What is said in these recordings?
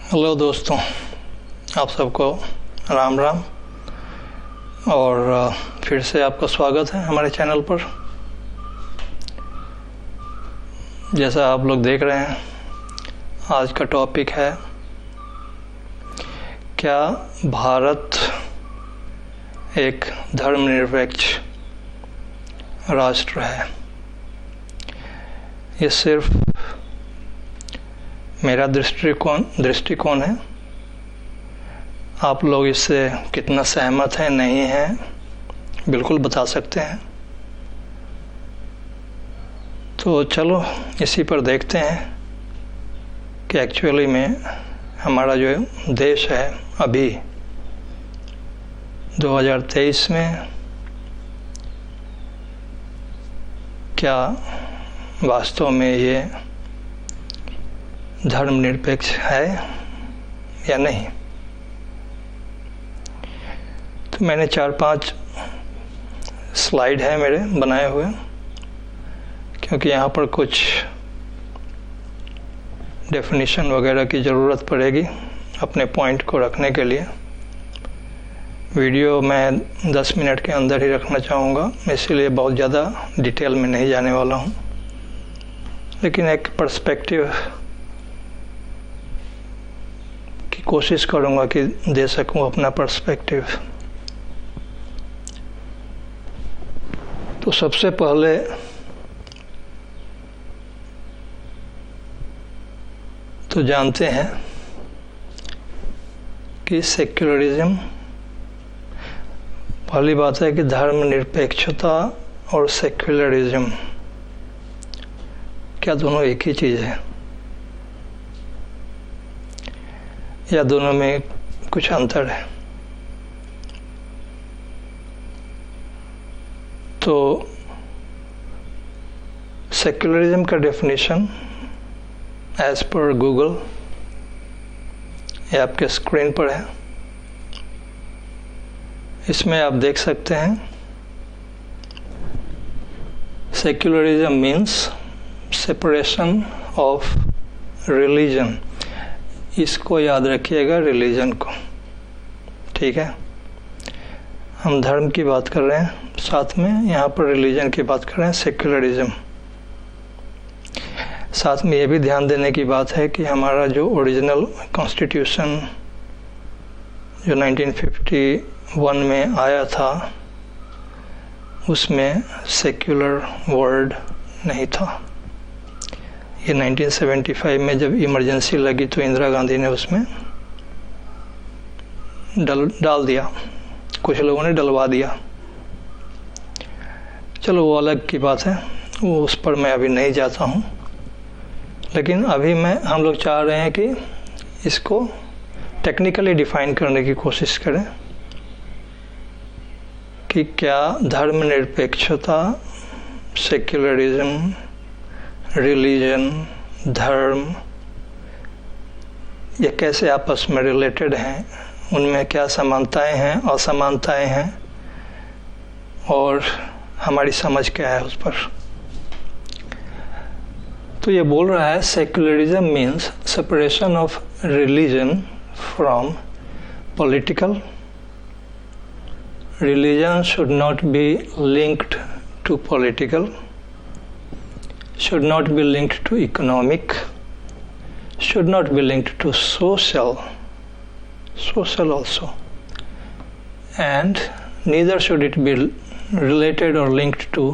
Hello दोस्तों, आप सबको राम राम। और फिर से आपका स्वागत है हमारे चैनल पर। जैसा आप लोग देख रहे हैं, आज का टॉपिक है क्या भारत एक धर्मनिरपेक्ष राष्ट्र है। ये सिर्फ मेरा दृष्टिकोण है। आप लोग इससे कितना सहमत हैं नहीं हैं बिल्कुल बता सकते हैं। तो चलो इसी पर देखते हैं कि एक्चुअली में हमारा जो देश है अभी 2023 में क्या वास्तव में ये धर्मनिरपेक्ष है या नहीं। तो मैंने 4-5 स्लाइड है मेरे बनाए हुए, क्योंकि यहाँ पर कुछ डेफिनेशन वगैरह की ज़रूरत पड़ेगी अपने पॉइंट को रखने के लिए। वीडियो मैं 10 मिनट के अंदर ही रखना चाहूँगा, इसलिए बहुत ज़्यादा डिटेल में नहीं जाने वाला हूँ, लेकिन एक पर्सपेक्टिव की कोशिश करूँगा कि दे सकूँ अपना पर्सपेक्टिव। तो सबसे पहले तो जानते हैं कि सेक्युलरिज्म, पहली बात है कि धर्मनिरपेक्षता और सेक्युलरिज्म क्या दोनों एक ही चीज़ है या दोनों में कुछ अंतर है। तो सेक्युलरिज्म का डेफिनेशन एज पर गूगल, ये आपके स्क्रीन पर है, इसमें आप देख सकते हैं। Secularism means separation of religion. इसको याद रखिएगा, रिलीजन को, ठीक है। हम धर्म की बात कर रहे हैं, साथ में यहाँ पर रिलीजन की बात कर रहे हैं, सेक्युलरिज्म। साथ में ये भी ध्यान देने की बात है कि हमारा जो ओरिजिनल कॉन्स्टिट्यूशन जो 1951 में आया था, उसमें सेक्युलर वर्ड नहीं था। ये 1975 में जब इमरजेंसी लगी तो इंदिरा गांधी ने उसमें डाल दिया, कुछ लोगों ने डलवा दिया। चलो वो अलग की बात है, वो उस पर मैं अभी नहीं जाता हूँ। लेकिन अभी हम लोग चाह रहे हैं कि इसको टेक्निकली डिफाइन करने की कोशिश करें कि क्या धर्मनिरपेक्षता, सेक्युलरिज्म, रिलीजन, धर्म, ये कैसे आपस में रिलेटेड हैं, उनमें क्या समानताएं हैं, असमानताएं हैं, और हमारी समझ क्या है उस पर। तो ये बोल रहा है secularism means separation of religion from political. Religion should not be linked to political, should not be linked to economic, should not be linked to social also, and neither should it be related or linked to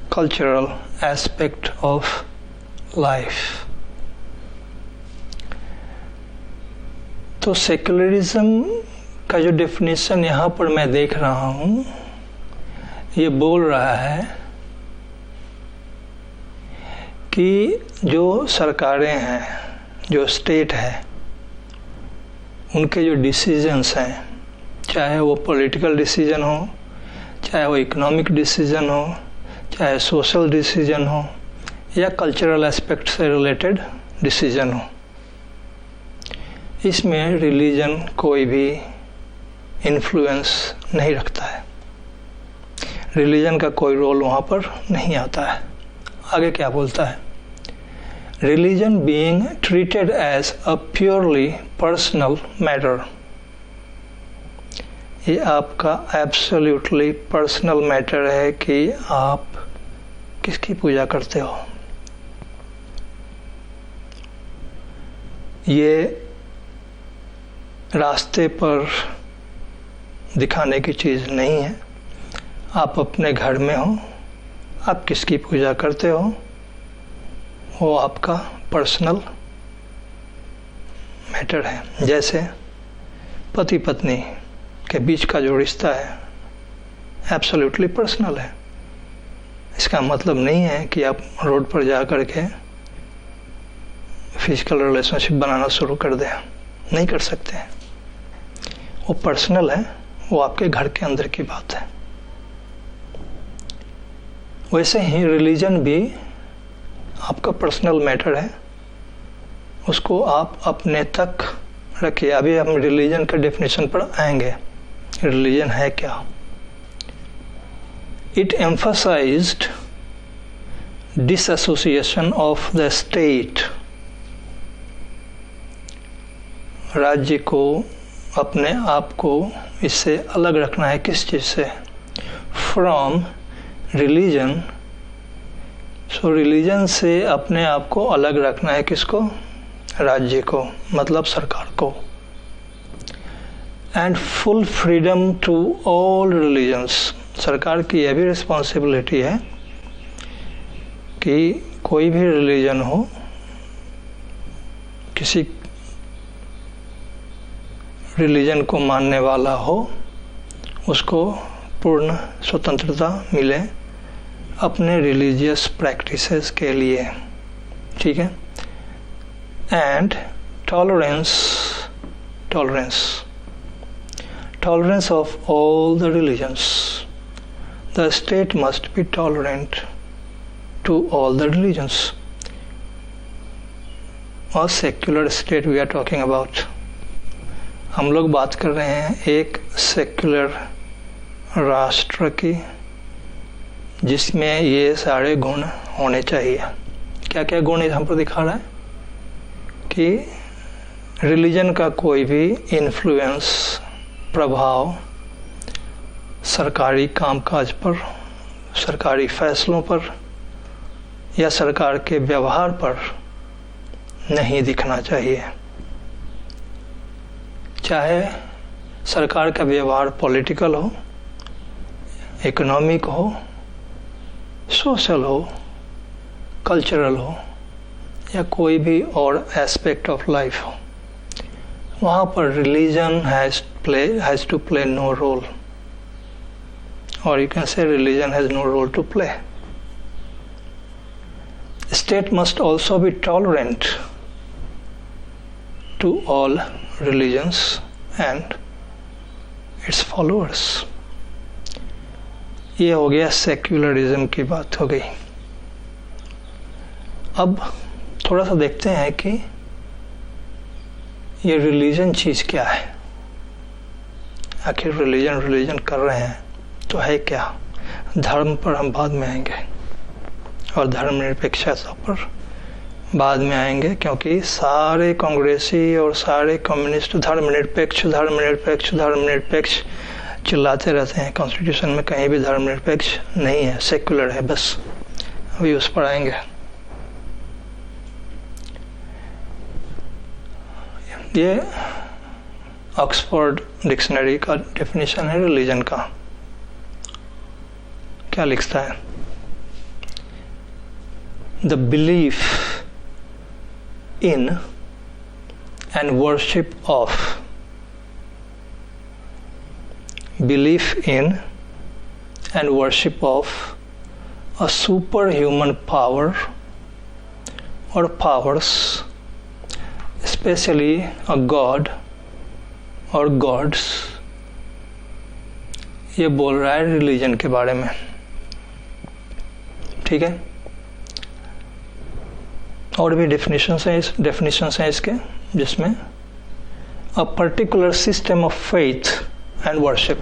cultural aspect of life. तो secularism का जो definition यहाँ पर मैं देख रहा हूँ, ये बोल रहा है कि जो सरकारें हैं, जो स्टेट है, उनके जो डिसीजंस हैं, चाहे वो पॉलिटिकल डिसीजन हो, चाहे वो इकोनॉमिक डिसीजन हो, चाहे सोशल डिसीजन हो, या कल्चरल एस्पेक्ट से रिलेटेड डिसीजन हो, इसमें रिलीजन कोई भी इन्फ्लुएंस नहीं रखता है। रिलीजन का कोई रोल वहाँ पर नहीं आता है। आगे क्या बोलता है, religion being treated as a purely personal matter. ये आपका एब्सोल्युटली पर्सनल मैटर है कि आप किसकी पूजा करते हो। ये रास्ते पर दिखाने की चीज़ नहीं है। आप अपने घर में हो, आप किसकी पूजा करते हो, वो आपका पर्सनल मैटर है। जैसे पति पत्नी के बीच का जो रिश्ता है एब्सोल्युटली पर्सनल है। इसका मतलब नहीं है कि आप रोड पर जा कर के फिजिकल रिलेशनशिप बनाना शुरू कर दें, नहीं कर सकते हैं। वो पर्सनल है, वो आपके घर के अंदर की बात है। वैसे ही रिलीजन भी आपका पर्सनल मैटर है, उसको आप अपने तक रखिए। अभी हम रिलीजन के डेफिनेशन पर आएंगे। रिलीजन है क्या? It emphasized disassociation of the state. राज्य को, अपने आप को इससे अलग रखना है। किस चीज़ से? From religion. So religion से अपने आप को अलग रखना है। किसको? राज्य को, मतलब सरकार को। And full freedom to all religions. सरकार की यह भी रिस्पॉन्सिबिलिटी है कि कोई भी रिलीजन हो, किसी रिलीजन को मानने वाला हो, उसको पूर्ण स्वतंत्रता मिले अपने रिलीजियस प्रैक्टिसेस के लिए। ठीक है। And tolerance of all the religions. The state must be tolerant to all the religions. और secular state we are talking about. हम लोग बात कर रहे हैं एक सेक्युलर राष्ट्र की, जिसमें ये सारे गुण होने चाहिए। क्या क्या गुण हम पर दिखा रहा है? कि रिलीजन का कोई भी इन्फ्लुएंस, प्रभाव सरकारी कामकाज पर, सरकारी फैसलों पर या सरकार के व्यवहार पर नहीं दिखना चाहिए। चाहे सरकार का व्यवहार पॉलिटिकल हो, इकोनॉमिक हो, सोशल हो, कल्चरल हो, या कोई भी और एस्पेक्ट ऑफ लाइफ हो, वहाँ पर religion has to play no role. Or you can say religion has no role to play. The state must also be tolerant to all religions and its followers. ये हो गया secularism की बात हो गई. अब थोड़ा सा देखते हैं कि ये रिलीजन चीज़ क्या है. आखिर रिलीजन कर रहे हैं तो है क्या. धर्म पर हम बाद में आएंगे और धर्मनिरपेक्षता पर बाद में आएंगे, क्योंकि सारे कांग्रेसी और सारे कम्युनिस्ट धर्मनिरपेक्ष चिल्लाते रहते हैं. कॉन्स्टिट्यूशन में कहीं भी धर्मनिरपेक्ष नहीं है, सेक्युलर है बस. अभी उस पर आएंगे. ये ऑक्सफोर्ड डिक्शनरी का डेफिनेशन है रिलीजन का. क्या लिखता है? The belief in and worship of. Belief in and worship of a super human power और पावर्स, स्पेशली अ गॉड और गॉड्स. ये बोल रहा है रिलीजन के बारे में. ठीक है. और भी डेफिनेशंस हैं इसके, जिसमें a particular system of faith and worship.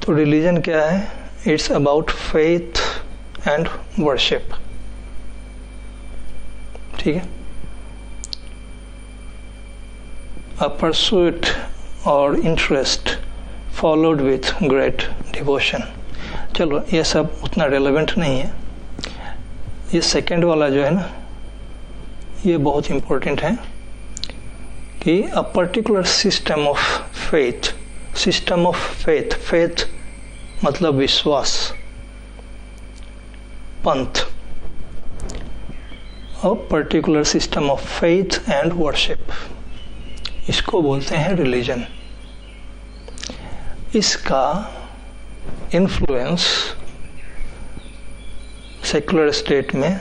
तो रिलीजन क्या है? It's about faith and worship. ठीक है, a pursuit or interest followed with great devotion। चलो ये सब उतना रेलेवेंट नहीं है। ये सेकंड वाला जो है ना, ये बहुत इम्पोर्टेंट है कि a particular system of faith, system of faith, faith मतलब विश्वास, पंथ, a particular system of faith and worship, इसको बोलते हैं रिलीजन। इसका इन्फ्लुएंस सेकुलर स्टेट में,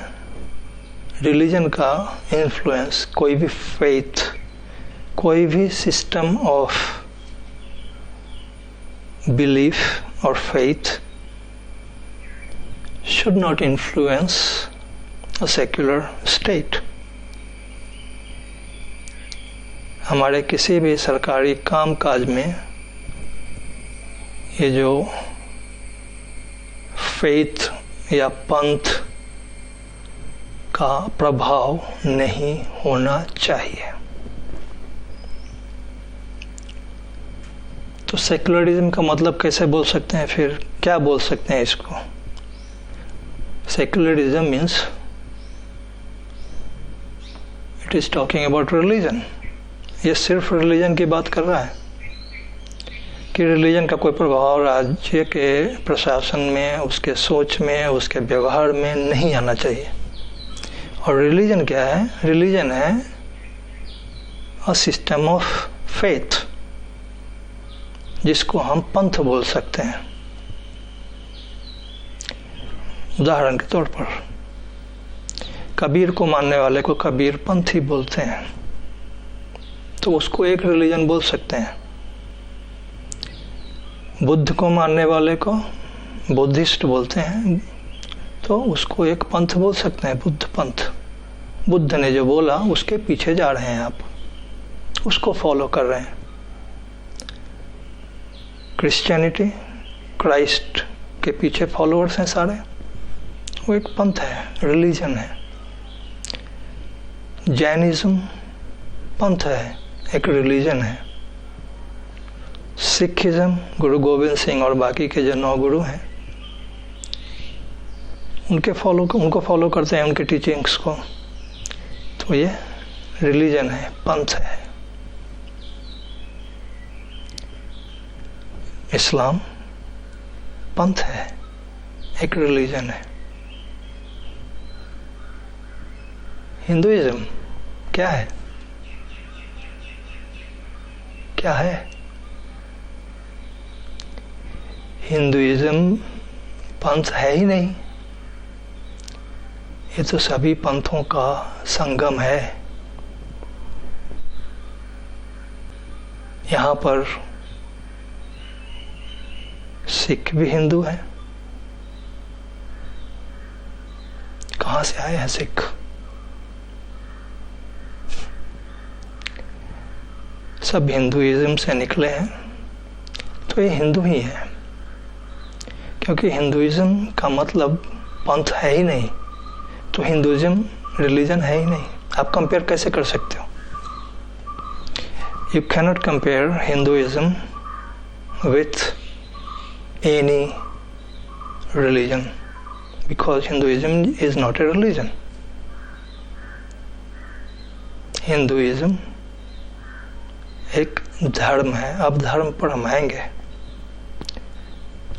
रिलीजन का इन्फ्लुएंस, कोई भी फेथ, कोई भी सिस्टम ऑफ बिलीफ और faith should not influence a secular state. हमारे किसी भी सरकारी कामकाज में ये जो फेथ या पंथ का प्रभाव नहीं होना चाहिए। तो सेक्युलरिज्म का मतलब कैसे बोल सकते हैं, फिर क्या बोल सकते हैं इसको? Secularism means it is talking about religion. ये सिर्फ रिलीजन की बात कर रहा है कि रिलीजन का कोई प्रभाव राज्य के प्रशासन में, उसके सोच में, उसके व्यवहार में नहीं आना चाहिए। और रिलीजन क्या है? रिलीजन है अ सिस्टम ऑफ फेथ, जिसको हम पंथ बोल सकते हैं। उदाहरण के तौर पर कबीर को मानने वाले को कबीर पंथी बोलते हैं, तो उसको एक रिलीजन बोल सकते हैं। बुद्ध को मानने वाले को बुद्धिस्ट बोलते हैं, तो उसको एक पंथ बोल सकते हैं, बुद्ध पंथ। बुद्ध ने जो बोला उसके पीछे जा रहे हैं आप, उसको फॉलो कर रहे हैं। क्रिश्चियनिटी, क्राइस्ट के पीछे फॉलोअर्स हैं सारे, वो एक पंथ है, रिलीजन है। जैनिज्म पंथ है, एक रिलीजन है। सिखिज्म, गुरु गोविंद सिंह और बाकी के जो 9 गुरु हैं, उनको फॉलो करते हैं, उनके टीचिंग्स को, तो ये रिलीजन है, पंथ है। इस्लाम पंथ है, एक रिलीजन है। हिंदुइज्म क्या है? क्या है? हिंदुइज्म पंथ है ही नहीं, ये तो सभी पंथों का संगम है। यहाँ पर सिख भी हिंदू है। कहाँ से आए हैं सिख? सब हिंदुइज्म से निकले हैं, तो ये हिंदू ही है, क्योंकि हिंदुइज्म का मतलब पंथ है ही नहीं, तो हिंदुइज्म रिलीजन है ही नहीं। आप कंपेयर कैसे कर सकते हो? You cannot compare Hinduism with any religion, because Hinduism is not a religion. Hinduism एक धर्म है। अब धर्म पर हम आएंगे,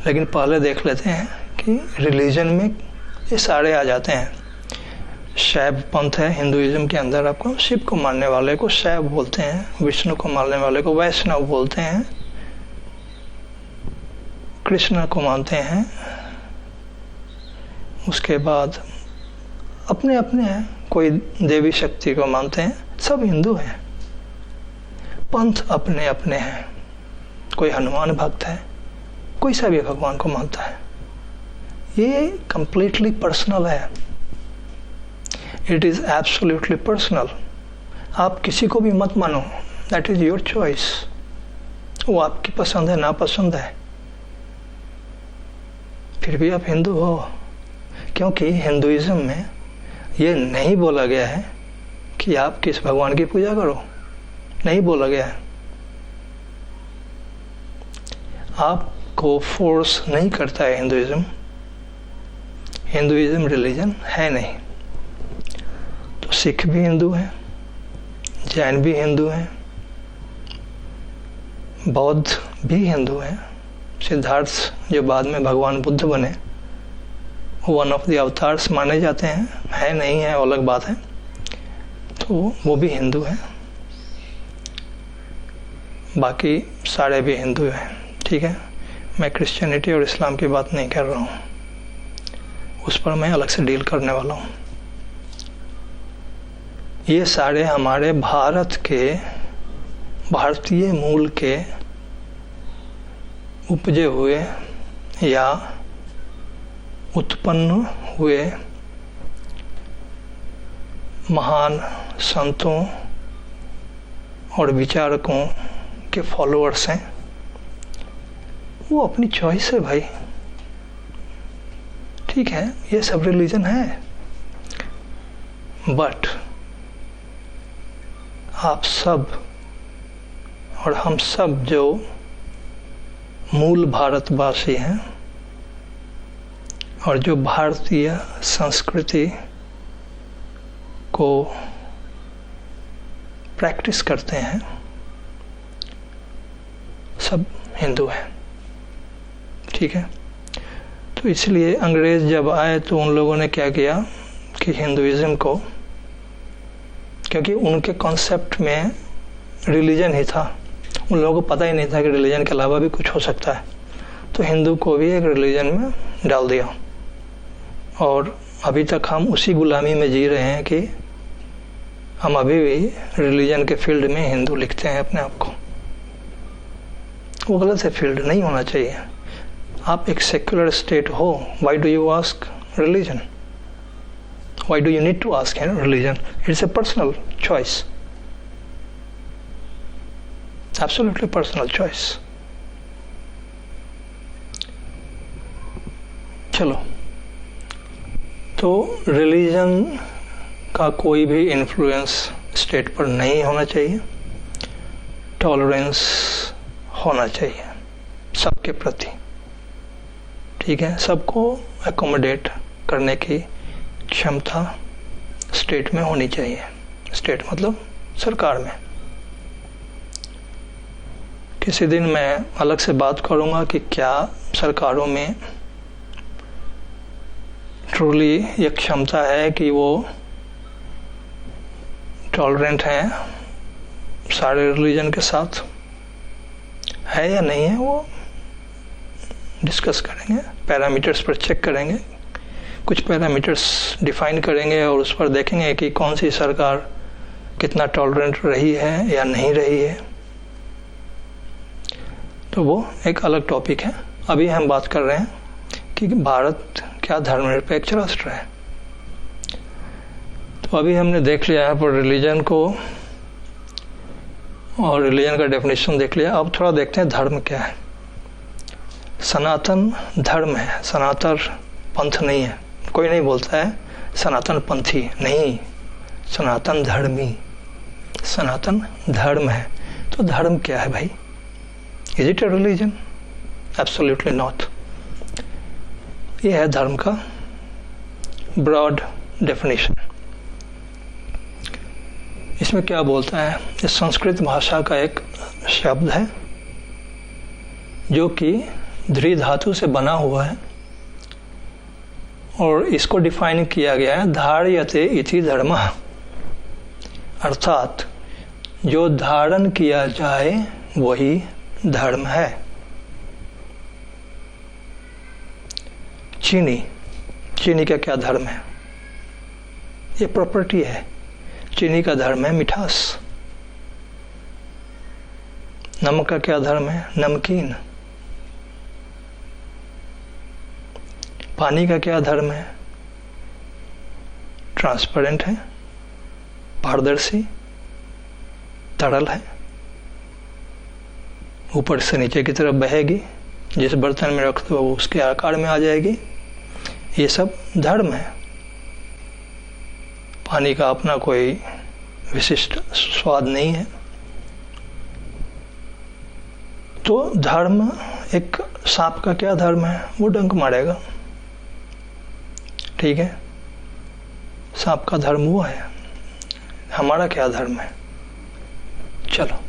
लेकिन पहले देख लेते हैं कि रिलीजन में ये सारे आ जाते हैं। शैव पंथ है हिंदुइज्म के अंदर, आपको शिव को मानने वाले को शैव बोलते हैं, विष्णु को मानने वाले को वैष्णव बोलते हैं, कृष्ण को मानते हैं। उसके बाद अपने अपने हैं, कोई देवी शक्ति को मानते हैं, सब हिंदू हैं। पंथ अपने अपने हैं, कोई हनुमान भक्त है, कोई सा भी भगवान को मानता है। ये कंप्लीटली पर्सनल है, इट इज एब्सोल्युटली पर्सनल। आप किसी को भी मत मानो, दैट इज योर चॉइस। वो आपकी पसंद है, नापसंद है, फिर भी आप हिंदू हो। क्योंकि हिंदुइज्म में ये नहीं बोला गया है कि आप किस भगवान की पूजा करो, नहीं बोला गया है। आपको फोर्स नहीं करता है हिंदुइज्म। हिंदुइज्म रिलीजन है नहीं। तो सिख भी हिंदू हैं, जैन भी हिंदू हैं, बौद्ध भी हिंदू हैं। सिद्धार्थ जो बाद में भगवान बुद्ध बने, वन ऑफ द अवतार्स माने जाते हैं, है नहीं है अलग बात है, तो वो भी हिंदू हैं। बाकी सारे भी हिंदू हैं, ठीक है। मैं क्रिश्चियनिटी और इस्लाम की बात नहीं कर रहा हूँ, उस पर मैं अलग से डील करने वाला हूँ। ये सारे हमारे भारत के, भारतीय मूल के उपजे हुए या उत्पन्न हुए महान संतों और विचारकों के फॉलोअर्स हैं। वो अपनी चॉइस है भाई, ठीक है, ये सब रिलीजन है। बट आप सब और हम सब जो मूल भारतवासी हैं और जो भारतीय संस्कृति को प्रैक्टिस करते हैं, सब हिंदू हैं, ठीक है। तो इसलिए अंग्रेज जब आए तो उन लोगों ने क्या किया कि हिंदुइज्म को, क्योंकि उनके कॉन्सेप्ट में रिलीजन ही था, उन लोगों को पता ही नहीं था कि रिलीजन के अलावा भी कुछ हो सकता है, तो हिंदू को भी एक रिलीजन में डाल दिया। और अभी तक हम उसी गुलामी में जी रहे हैं कि हम अभी भी रिलीजन के फील्ड में हिंदू लिखते हैं अपने आप को। वो गलत है, फील्ड नहीं होना चाहिए। आप एक सेक्युलर स्टेट हो, why do you ask religion? Why do you need to ask religion? It's a personal choice, absolutely personal choice. चलो, तो रिलीजन का कोई भी इन्फ्लुएंस स्टेट पर नहीं होना चाहिए, टॉलरेंस होना चाहिए सबके प्रति, ठीक है। सबको एकोमोडेट करने की क्षमता स्टेट में होनी चाहिए। स्टेट मतलब सरकार में। किसी दिन मैं अलग से बात करूंगा कि क्या सरकारों में ट्रूली ये क्षमता है कि वो टॉलरेंट हैं सारे रिलीजन के साथ, है या नहीं है। वो डिस्कस करेंगे, पैरामीटर्स पर चेक करेंगे, कुछ पैरामीटर्स डिफाइन करेंगे और उस पर देखेंगे कि कौन सी सरकार कितना टॉलरेंट रही है या नहीं रही है। तो वो एक अलग टॉपिक है। अभी हम बात कर रहे हैं कि भारत क्या धर्मनिरपेक्ष राष्ट्र है। तो अभी हमने देख लिया है पर रिलीजन को और रिलीजन का डेफिनेशन देख लिया। अब थोड़ा देखते हैं धर्म क्या है। सनातन धर्म है, सनातन पंथ नहीं है। कोई नहीं बोलता है सनातन पंथी, नहीं, सनातन धर्मी, सनातन धर्म है। तो धर्म क्या है भाई? Is it a religion? Absolutely not. ये है धर्म का ब्रॉड डेफिनेशन। इसमें क्या बोलता है? ये संस्कृत भाषा का एक शब्द है जो कि धृ धातु से बना हुआ है और इसको डिफाइन किया गया है धार्यते इति धर्मः, अर्थात जो धारण किया जाए वही धर्म है। चीनी का क्या धर्म है? ये प्रॉपर्टी है। चीनी का धर्म है मिठास। नमक का क्या धर्म है? नमकीन। पानी का क्या धर्म है? ट्रांसपेरेंट है, पारदर्शी, तरल है, ऊपर से नीचे की तरफ बहेगी, जिस बर्तन में रख दो वो उसके आकार में आ जाएगी। ये सब धर्म है। पानी का अपना कोई विशिष्ट स्वाद नहीं है। तो धर्म, एक सांप का क्या धर्म है? वो डंक मारेगा, ठीक है, सांप का धर्म वो है। हमारा क्या धर्म है? चलो,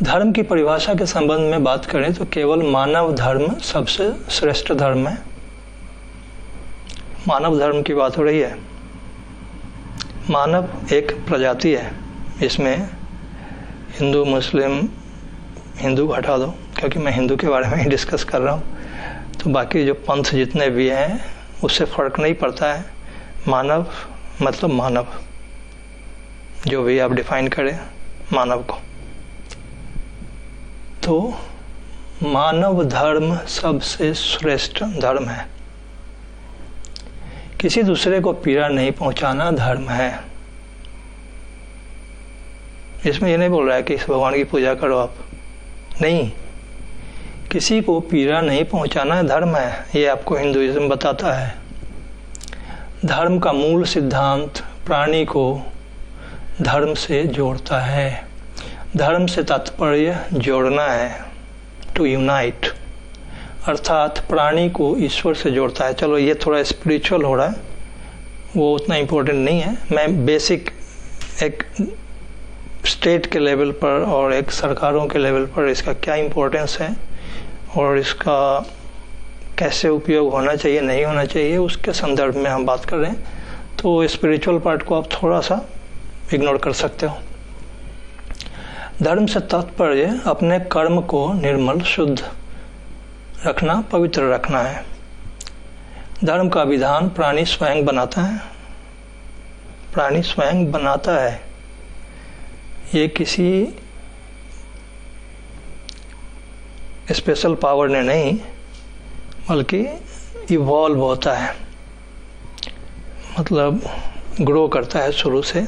धर्म की परिभाषा के संबंध में बात करें तो केवल मानव धर्म सबसे श्रेष्ठ धर्म है। मानव धर्म की बात हो रही है। मानव एक प्रजाति है, इसमें हिंदू मुस्लिम, हिंदू को हटा दो क्योंकि मैं हिंदू के बारे में ही डिस्कस कर रहा हूँ, तो बाकी जो पंथ जितने भी हैं उससे फर्क नहीं पड़ता है। मानव मतलब मानव, जो भी आप डिफाइन करें मानव को। तो मानव धर्म सबसे श्रेष्ठ धर्म है। किसी दूसरे को पीड़ा नहीं पहुंचाना धर्म है। इसमें ये नहीं बोल रहा है कि इस भगवान की पूजा करो आप, नहीं, किसी को पीड़ा नहीं पहुंचाना धर्म है। ये आपको हिंदुइज्म बताता है। धर्म का मूल सिद्धांत प्राणी को धर्म से जोड़ता है। धर्म से तात्पर्य जोड़ना है, टू यूनाइट, अर्थात प्राणी को ईश्वर से जोड़ता है। चलो ये थोड़ा स्पिरिचुअल हो रहा है, वो उतना इम्पोर्टेंट नहीं है। मैं बेसिक एक स्टेट के लेवल पर और एक सरकारों के लेवल पर इसका क्या इम्पोर्टेंस है और इसका कैसे उपयोग होना चाहिए नहीं होना चाहिए उसके संदर्भ में हम बात कर रहे हैं। तो स्पिरिचुअल पार्ट को आप थोड़ा सा इग्नोर कर सकते हो। धर्म से तात्पर्य अपने कर्म को निर्मल शुद्ध रखना, पवित्र रखना है। धर्म का विधान प्राणी स्वयं बनाता है। प्राणी स्वयं बनाता है, ये किसी स्पेशल पावर ने नहीं, बल्कि इवॉल्व होता है, मतलब ग्रो करता है शुरू से।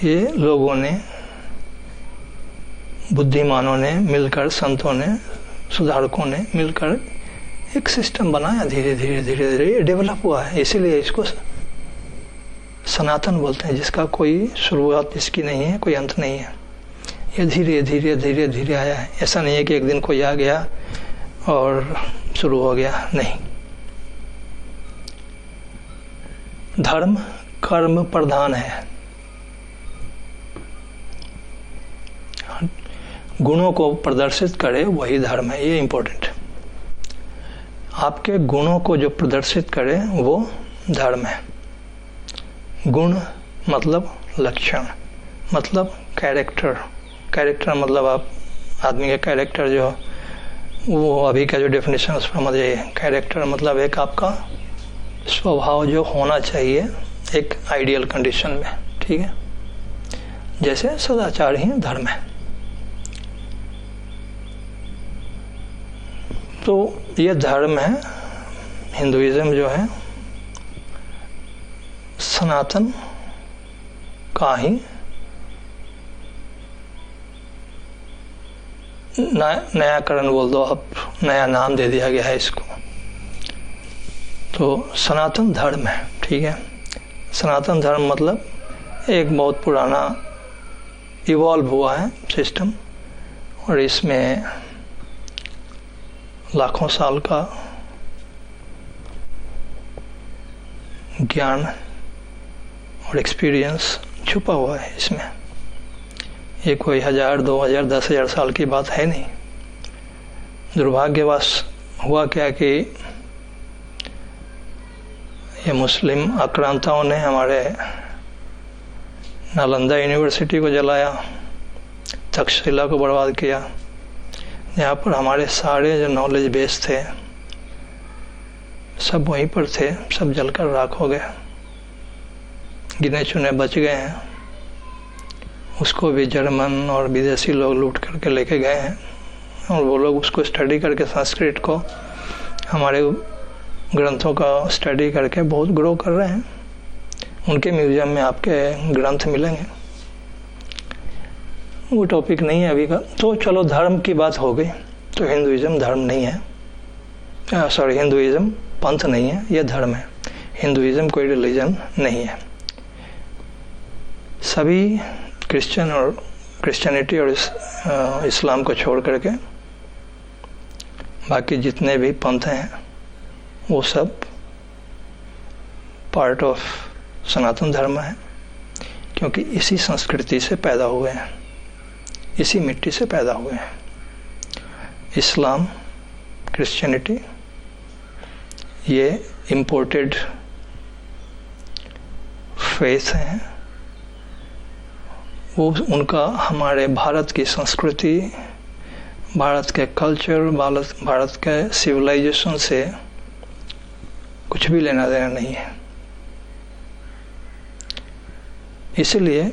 ये लोगों ने, बुद्धिमानों ने मिलकर, संतों ने, सुधारकों ने मिलकर एक सिस्टम बनाया, धीरे धीरे धीरे धीरे डेवलप हुआ है। इसीलिए इसको सनातन बोलते हैं, जिसका कोई शुरुआत इसकी नहीं है, कोई अंत नहीं है। ये धीरे धीरे धीरे धीरे आया है। ऐसा नहीं है कि एक दिन कोई आ गया और शुरू हो गया, नहीं। धर्म कर्म प्रधान है। गुणों को प्रदर्शित करे वही धर्म है, ये इंपॉर्टेंट है। आपके गुणों को जो प्रदर्शित करे वो धर्म है। गुण मतलब लक्षण, मतलब कैरेक्टर। कैरेक्टर मतलब आप आदमी का कैरेक्टर जो, वो अभी का जो डेफिनेशन उस पर मत जाइए। कैरेक्टर मतलब एक आपका स्वभाव जो होना चाहिए एक आइडियल कंडीशन में, ठीक है। जैसे सदाचार ही धर्म है। तो ये धर्म है। हिंदुइज्म जो है सनातन का ही नयाकरण बोल दो आप, नया नाम दे दिया गया है इसको। तो सनातन धर्म है, ठीक है। सनातन धर्म मतलब एक बहुत पुराना इवॉल्व हुआ है सिस्टम, और इसमें लाखों साल का ज्ञान और एक्सपीरियंस छुपा हुआ है इसमें। ये कोई 1000, 2000, 10,000 साल की बात है नहीं। दुर्भाग्यवश हुआ क्या कि ये मुस्लिम आक्रांताओं ने हमारे नालंदा यूनिवर्सिटी को जलाया, तक्षशिला को बर्बाद किया। यहाँ पर हमारे सारे जो नॉलेज बेस थे सब वहीं पर थे, सब जलकर राख हो गए। गिने चुने बच गए हैं, उसको भी जर्मन और विदेशी लोग लूट करके लेके गए हैं, और वो लोग उसको स्टडी करके, संस्कृत को, हमारे ग्रंथों का स्टडी करके बहुत ग्रो कर रहे हैं। उनके म्यूजियम में आपके ग्रंथ मिलेंगे। वो टॉपिक नहीं है अभी का। तो चलो धर्म की बात हो गई। तो हिंदुइज्म धर्म नहीं है, सॉरी, हिंदुइज्म पंथ नहीं है, यह धर्म है। हिंदुइज्म कोई रिलीजन नहीं है। सभी क्रिश्चियनिटी और इस्लाम को छोड़ करके बाकी जितने भी पंथ हैं वो सब पार्ट ऑफ सनातन धर्म है, क्योंकि इसी संस्कृति से पैदा हुए हैं, इसी मिट्टी से पैदा हुए हैं। इस्लाम, क्रिश्चियनिटी ये इम्पोर्टेड फेथ हैं। वो उनका हमारे भारत की संस्कृति, भारत के कल्चर, भारत के सिविलाइजेशन से कुछ भी लेना देना नहीं है। इसलिए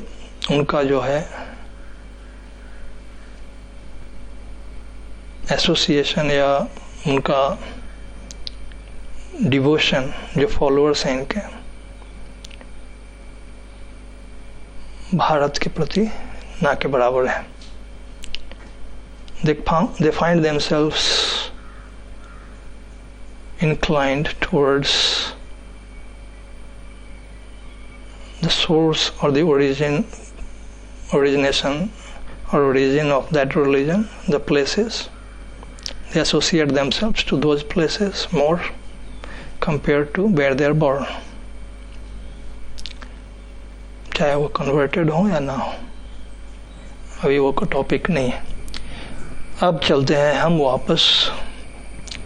उनका जो है एसोसिएशन या उनका डिवोशन, जो फॉलोअर्स हैं इनके, भारत के प्रति ना के बराबर है। They find themselves inclined towards the source or the origination or origin of that religion, the places. They associate themselves to those places more compared to where they are born. चाहे वो कन्वर्टेड हो या ना हो, अभी वो का topic नहीं है। अब चलते हैं हम वापस।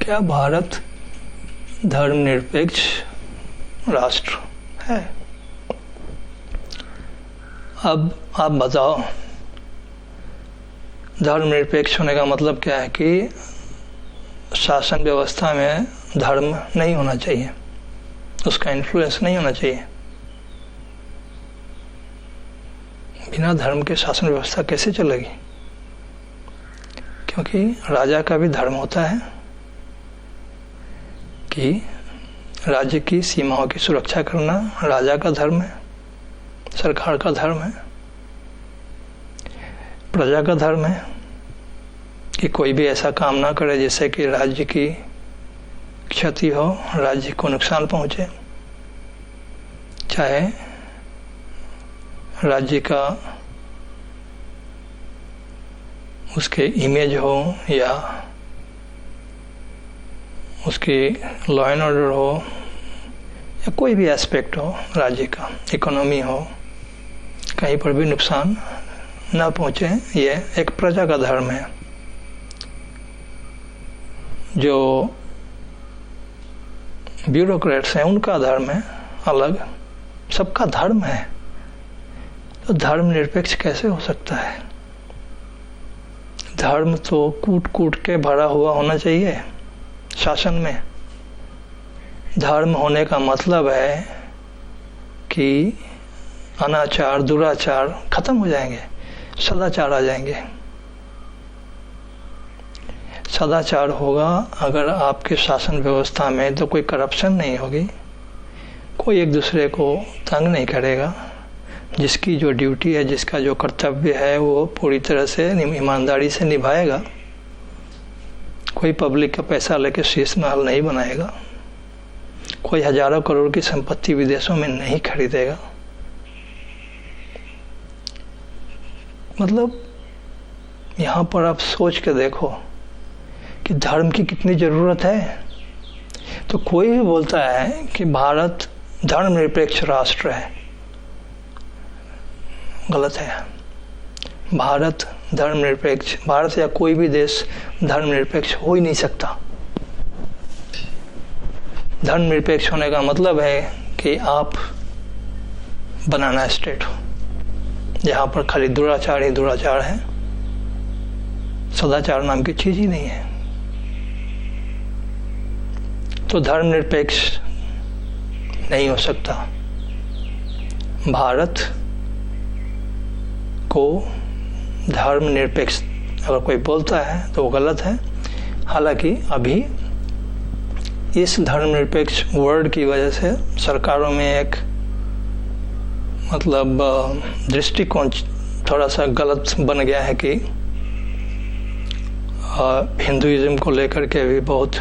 क्या भारत धर्मनिरपेक्ष राष्ट्र है? अब आप बताओ, धर्मनिरपेक्ष होने का मतलब क्या है? कि शासन व्यवस्था में धर्म नहीं होना चाहिए, उसका इन्फ्लुएंस नहीं होना चाहिए। बिना धर्म के शासन व्यवस्था कैसे चलेगी? क्योंकि राजा का भी धर्म होता है कि राज्य की सीमाओं की सुरक्षा करना राजा का धर्म है, सरकार का धर्म है। प्रजा का धर्म है कि कोई भी ऐसा काम ना करे जिससे कि राज्य की क्षति हो, राज्य को नुकसान पहुंचे, चाहे राज्य का उसके इमेज हो या उसके लॉ एंड ऑर्डर हो या कोई भी एस्पेक्ट हो राज्य का, इकोनॉमी हो, कहीं पर भी नुकसान ना पहुंचे। ये एक प्रजा का धर्म है। जो ब्यूरोक्रेट्स हैं उनका धर्म है अलग, सबका धर्म है। तो धर्मनिरपेक्ष कैसे हो सकता है? धर्म तो कूट कूट के भरा हुआ होना चाहिए शासन में। धर्म होने का मतलब है कि अनाचार, दुराचार खत्म हो जाएंगे, सदाचार आ जाएंगे। सदाचार होगा अगर आपके शासन व्यवस्था में तो कोई करप्शन नहीं होगी, कोई एक दूसरे को तंग नहीं करेगा, जिसकी जो ड्यूटी है, जिसका जो कर्तव्य है वो पूरी तरह से ईमानदारी से निभाएगा। कोई पब्लिक का पैसा लेके शीश महल नहीं बनाएगा, कोई हजारों करोड़ की संपत्ति विदेशों में नहीं खरीदेगा। मतलब यहाँ पर आप सोच के देखो कि धर्म की कितनी जरूरत है। तो कोई भी बोलता है कि भारत धर्मनिरपेक्ष राष्ट्र है, गलत है। भारत धर्मनिरपेक्ष, भारत या कोई भी देश धर्मनिरपेक्ष हो ही नहीं सकता। धर्मनिरपेक्ष होने का मतलब है कि आप बनाना स्टेट हो जहां पर खाली दुराचार ही दुराचार है, सदाचार नाम की चीज ही नहीं है। तो धर्मनिरपेक्ष नहीं हो सकता। भारत को धर्मनिरपेक्ष अगर कोई बोलता है तो वो गलत है। हालांकि अभी इस धर्मनिरपेक्ष वर्ड की वजह से सरकारों में एक मतलब दृष्टिकोण थोड़ा सा गलत बन गया है कि हिंदुइज्म को लेकर के भी बहुत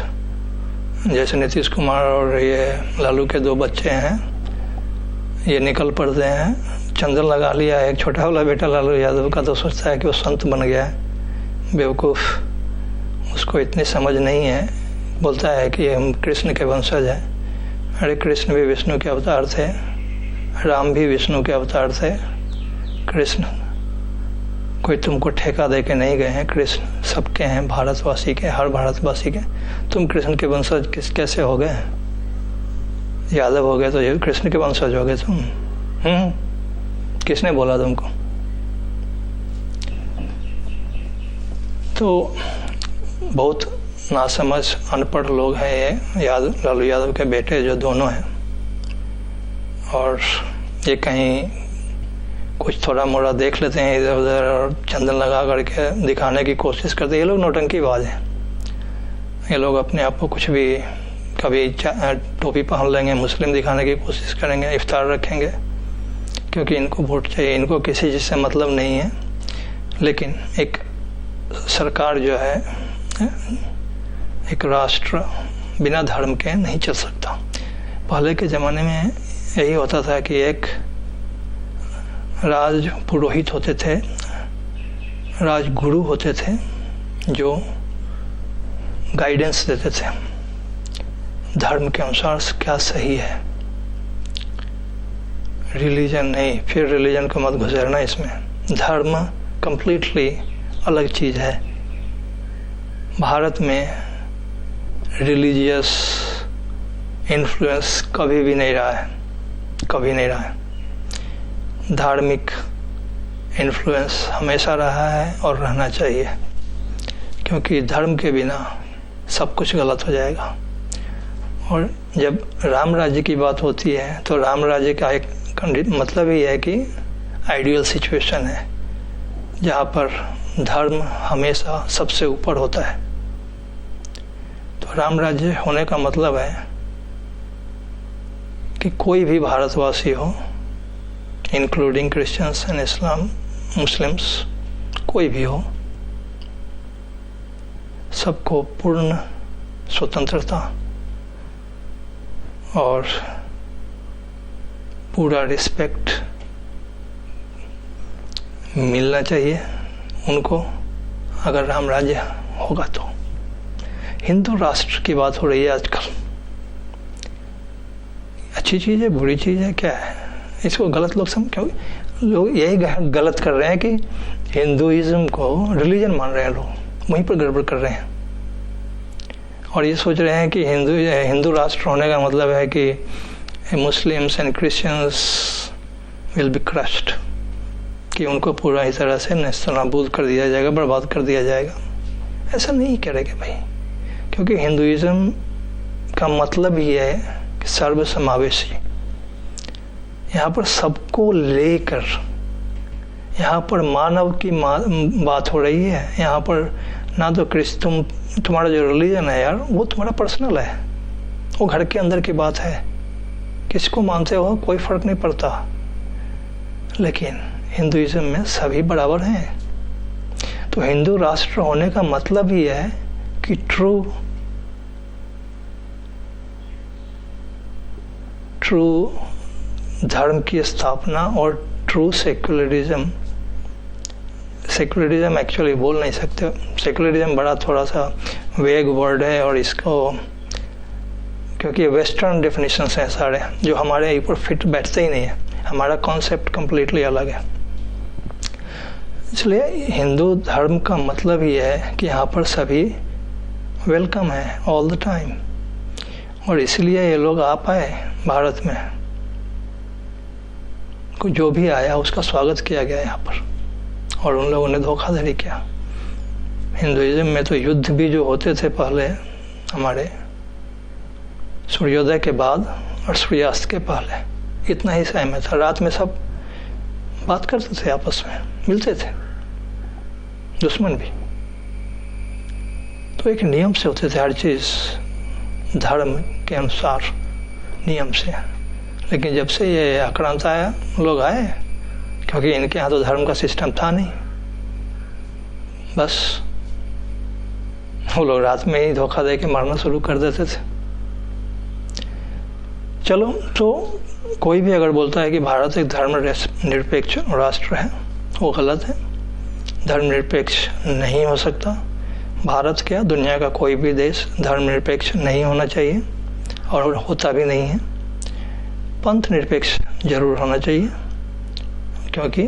जैसे नीतीश कुमार और ये लालू के 2 बच्चे हैं, ये निकल पड़ते हैं, चंदन लगा लिया है। एक छोटा वाला बेटा लालू यादव का तो सोचता है कि वो संत बन गया है, बेवकूफ़, उसको इतनी समझ नहीं है। बोलता है कि हम कृष्ण के वंशज हैं। अरे कृष्ण भी विष्णु के अवतार थे, राम भी विष्णु के अवतार थे। कृष्ण कोई तुमको ठेका दे के नहीं गए हैं, कृष्ण सबके हैं, भारतवासी के, हर भारतवासी के। तुम कृष्ण के वंशज कैसे हो गए? यादव हो गए तो ये कृष्ण के वंशज हो गए तुम? किसने बोला तुमको? तो बहुत नासमझ अनपढ़ लोग हैं ये लालू यादव के बेटे जो दोनों हैं। और ये कहीं कुछ थोड़ा मोड़ा देख लेते हैं इधर उधर और चंदन लगा करके दिखाने की कोशिश करते हैं। ये लोग नौटंकीबाज हैं। ये लोग अपने आप को कुछ भी, कभी टोपी पहन लेंगे, मुस्लिम दिखाने की कोशिश करेंगे, इफ्तार रखेंगे, क्योंकि इनको वोट चाहिए। इनको किसी चीज़ से मतलब नहीं है। लेकिन एक सरकार जो है, एक राष्ट्र बिना धर्म के नहीं चल सकता। पहले के ज़माने में यही होता था कि एक राज पुरोहित होते थे, राजगुरु होते थे, जो गाइडेंस देते थे धर्म के अनुसार क्या सही है। रिलीजन नहीं, फिर रिलीजन को मत घुसेरना इसमें। धर्म कंप्लीटली अलग चीज़ है। भारत में रिलीजियस इन्फ्लुएंस कभी भी नहीं रहा है, कभी नहीं रहा है। धार्मिक इन्फ्लुएंस हमेशा रहा है और रहना चाहिए, क्योंकि धर्म के बिना सब कुछ गलत हो जाएगा। और जब राम राज्य की बात होती है तो राम राज्य का एक मतलब ही है कि आइडियल सिचुएशन है जहाँ पर धर्म हमेशा सबसे ऊपर होता है। तो राम राज्य होने का मतलब है कि कोई भी भारतवासी हो, including Christians and Islam, Muslims, कोई भी हो, सबको पूर्ण स्वतंत्रता और पूरा रिस्पेक्ट मिलना चाहिए उनको, अगर राम राज्य होगा तो। हिंदू राष्ट्र की बात हो रही है आजकल। अच्छी चीज़ है, बुरी चीज़ है, क्या है? इसको गलत लोग लोग यही गलत कर रहे हैं कि हिंदुइज्म को रिलीजन मान रहे हैं लोग, वहीं पर गड़बड़ कर रहे हैं। और ये सोच रहे हैं कि हिंदू राष्ट्र होने का मतलब है कि Muslims and Christians will be crushed, कि उनको पूरा ही तरह से नेस्तनाबूद कर दिया जाएगा, बर्बाद कर दिया जाएगा। ऐसा नहीं करेंगे भाई, क्योंकि हिंदुइज्म का मतलब ही है कि सर्वसमावेशी। यहाँ पर सबको लेकर, यहाँ पर मानव की बात हो रही है। यहाँ पर ना तो तुम्हारा जो रिलीजन है यार, वो तुम्हारा पर्सनल है, वो घर के अंदर की बात है, किसको मानते हो कोई फर्क नहीं पड़ता। लेकिन हिंदुइज्म में सभी बराबर हैं। तो हिंदू राष्ट्र होने का मतलब ही है कि ट्रू धर्म की स्थापना और ट्रू सेक्युलरिज्म। सेक्युलरिज्म एक्चुअली बोल नहीं सकते, सेक्युलरिज्म बड़ा थोड़ा सा वेग वर्ड है, और इसको क्योंकि वेस्टर्न डेफिनेशंस हैं सारे, जो हमारे ऊपर फिट बैठते ही नहीं है। हमारा कॉन्सेप्ट कम्प्लीटली अलग है। इसलिए हिंदू धर्म का मतलब ही है कि यहाँ पर सभी वेलकम है ऑल द टाइम। और इसलिए ये लोग आ पाए भारत में, जो भी आया उसका स्वागत किया गया यहाँ पर, और उन लोगों ने धोखाधड़ी किया। हिंदुइज्म में तो युद्ध भी जो होते थे पहले, हमारे सूर्योदय के बाद और सूर्यास्त के पहले, इतना ही समय था। रात में सब बात करते थे, आपस में मिलते थे, दुश्मन भी। तो एक नियम से होते थे हर चीज़, धर्म के अनुसार, नियम से। लेकिन जब से ये आक्रांत आया, लोग आए, क्योंकि इनके यहाँ तो धर्म का सिस्टम था नहीं, बस वो लोग रात में ही धोखा दे के मारना शुरू कर देते थे। चलो, तो कोई भी अगर बोलता है कि भारत एक धर्मनिरपेक्ष राष्ट्र है, वो गलत है। धर्मनिरपेक्ष नहीं हो सकता। भारत क्या, दुनिया का कोई भी देश धर्मनिरपेक्ष नहीं होना चाहिए और होता भी नहीं है। पंथ निरपेक्ष जरूर होना चाहिए, क्योंकि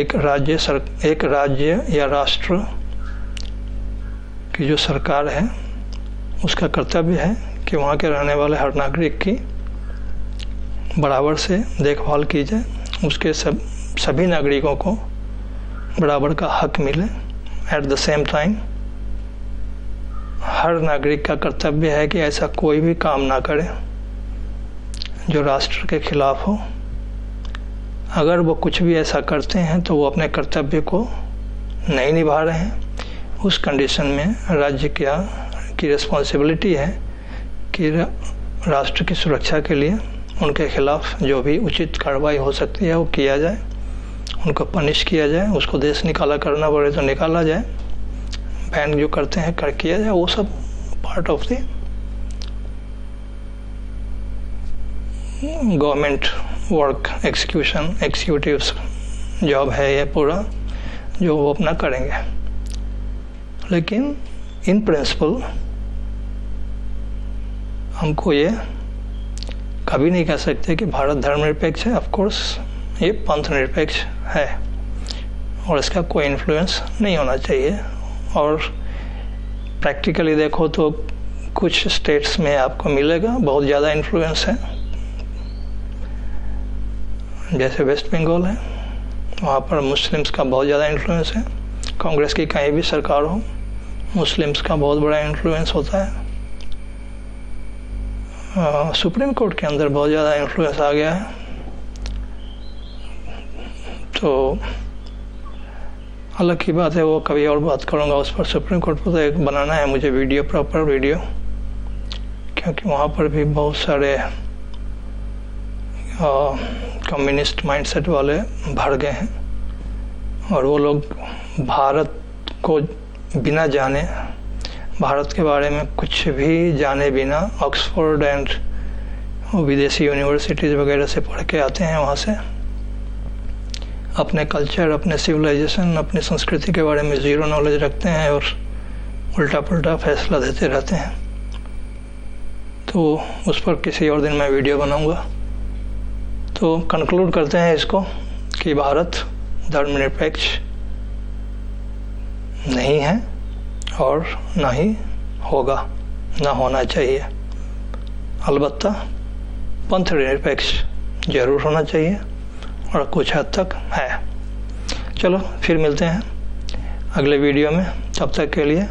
एक राज्य या राष्ट्र की जो सरकार है, उसका कर्तव्य है कि वहाँ के रहने वाले हर नागरिक की बराबर से देखभाल की जाए, उसके सभी नागरिकों को बराबर का हक मिले। एट द सेम टाइम हर नागरिक का कर्तव्य है कि ऐसा कोई भी काम ना करे जो राष्ट्र के खिलाफ हो। अगर वो कुछ भी ऐसा करते हैं तो वो अपने कर्तव्य को नहीं निभा रहे हैं। उस कंडीशन में राज्य की रिस्पॉन्सिबिलिटी है कि राष्ट्र की सुरक्षा के लिए उनके खिलाफ जो भी उचित कार्रवाई हो सकती है वो किया जाए, उनको पनिश किया जाए, उसको देश निकाला करना पड़े तो निकाला जाए, बैन जो करते हैं कर किया जाए। वो सब part of the government work, executive job है ये पूरा, जो वो अपना करेंगे। लेकिन इन प्रिंसिपल हमको ये कभी नहीं कह सकते कि भारत धर्मनिरपेक्ष है। ऑफ कोर्स ये पंथ निरपेक्ष है और इसका कोई इन्फ्लुएंस नहीं होना चाहिए। और प्रैक्टिकली देखो तो कुछ स्टेट्स में आपको मिलेगा बहुत ज़्यादा इन्फ्लुएंस है, जैसे वेस्ट बंगाल है, वहाँ पर मुस्लिम्स का बहुत ज़्यादा इन्फ्लुएंस है। कांग्रेस की कहीं भी सरकार हो, मुस्लिम्स का बहुत बड़ा इन्फ्लुएंस होता है। सुप्रीम कोर्ट के अंदर बहुत ज़्यादा इन्फ्लुएंस आ गया है। तो अलग की बात है, वो कभी और बात करूँगा उस पर। सुप्रीम कोर्ट पर तो एक बनाना है मुझे वीडियो, प्रॉपर वीडियो, क्योंकि वहाँ पर भी बहुत सारे कम्युनिस्ट माइंडसेट वाले भर गए हैं और वो लोग भारत को बिना जाने, भारत के बारे में कुछ भी जाने बिना ऑक्सफोर्ड एंड विदेशी यूनिवर्सिटीज़ वगैरह से पढ़ के आते हैं। वहाँ से अपने कल्चर, अपने सिविलाइजेशन, अपनी संस्कृति के बारे में ज़ीरो नॉलेज रखते हैं और उल्टा पुल्टा फैसला देते रहते हैं। तो उस पर किसी और दिन मैं वीडियो बनाऊंगा। तो कंक्लूड करते हैं इसको कि भारत धर्मनिरपेक्ष नहीं है और ना ही होगा, ना होना चाहिए। अलबत्ता पंथ निरपेक्ष जरूर होना चाहिए और कुछ हद तक है। चलो फिर मिलते हैं अगले वीडियो में। तब तक के लिए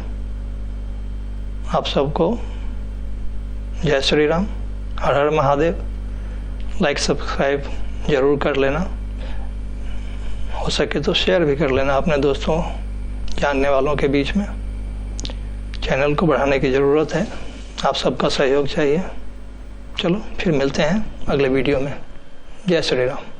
आप सबको जय श्री राम, हर हर महादेव। लाइक सब्सक्राइब जरूर कर लेना, हो सके तो शेयर भी कर लेना अपने दोस्तों, जानने वालों के बीच में। चैनल को बढ़ाने की ज़रूरत है, आप सबका सहयोग चाहिए। चलो फिर मिलते हैं अगले वीडियो में। जय श्री राम।